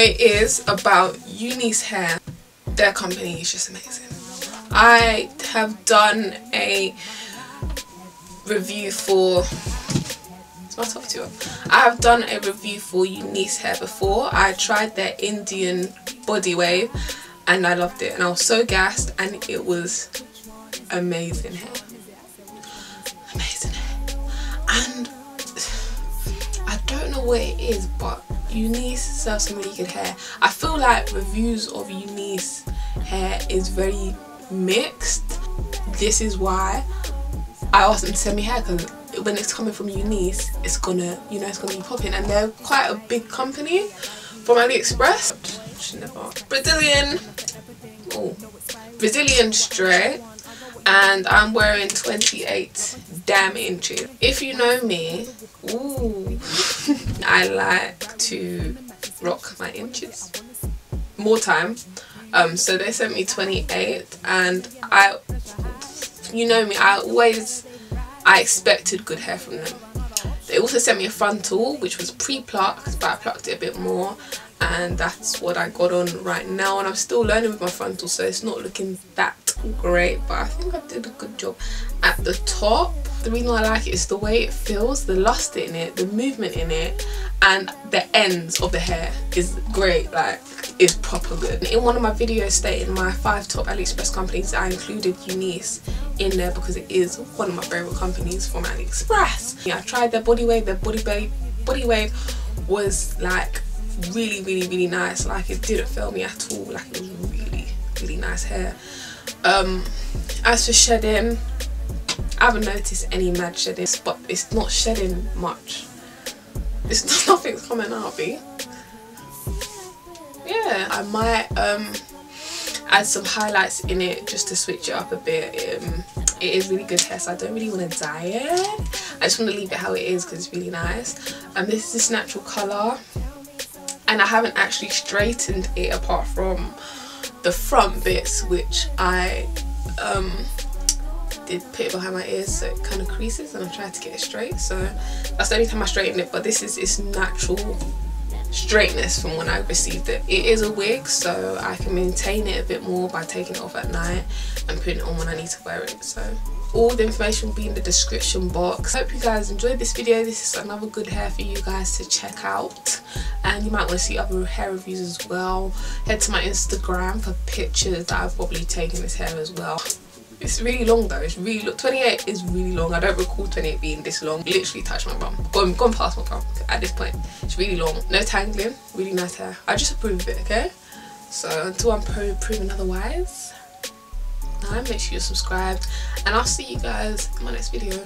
what it is about UNice hair. Their company is just amazing. I have done a review for... I have done a review for UNice hair before. I tried their Indian body wave and I loved it, and I was so gassed, and it was amazing hair. Amazing hair. And I don't know what it is, but UNice sells some really good hair. I feel like reviews of UNice hair is very mixed. This is why I asked them to send me hair, because when it's coming from UNice, it's gonna, you know, it's gonna be popping, and they're quite a big company from AliExpress. Brazilian straight, and I'm wearing 28 damn inches. If you know me, ooh, I like to rock my inches more time. So they sent me 28, and you know me, I expected good hair from them. They also sent me a frontal, which was pre-plucked, but I plucked it a bit more, and that's what I got on right now. And I'm still learning with my frontal, so it's not looking that great, but I think I did a good job at the top. The reason I like it is the way it feels, the luster in it, the movement in it, and the ends of the hair is great. Like, it's proper good. In one of my videos stating my 5 top AliExpress companies, I included UNice in there because it is one of my favourite companies from AliExpress. Yeah, I tried their body wave. Their body wave was like really nice. Like, it didn't fail me at all. Like, it was really nice hair. As for shedding, I haven't noticed any mad shedding, but it's not shedding much. It's nothing's coming out, B. Yeah, I might add some highlights in it just to switch it up a bit. It is really good hair, so I don't really want to dye it. I just want to leave it how it is because it's really nice. This is this natural colour, and I haven't actually straightened it apart from the front bits, which I did put it behind my ears so it kind of creases, and I'm trying to get it straight. So that's the only time I straightened it, but this is its natural straightness from when I received it. It is a wig, so I can maintain it a bit more by taking it off at night and putting it on when I need to wear it. So all the information will be in the description box. I hope you guys enjoyed this video. This is another good hair for you guys to check out, and you might want to see other hair reviews as well. Head to my Instagram for pictures that I've probably taken this hair as well. It's really long though. It's really long. 28 is really long. I don't recall 28 being this long. Literally touched my bum. Gone past my bum at this point. It's really long. No tangling. Really nice hair. I just approve of it, okay? So until I'm proven otherwise, make sure you're subscribed, and I'll see you guys in my next video.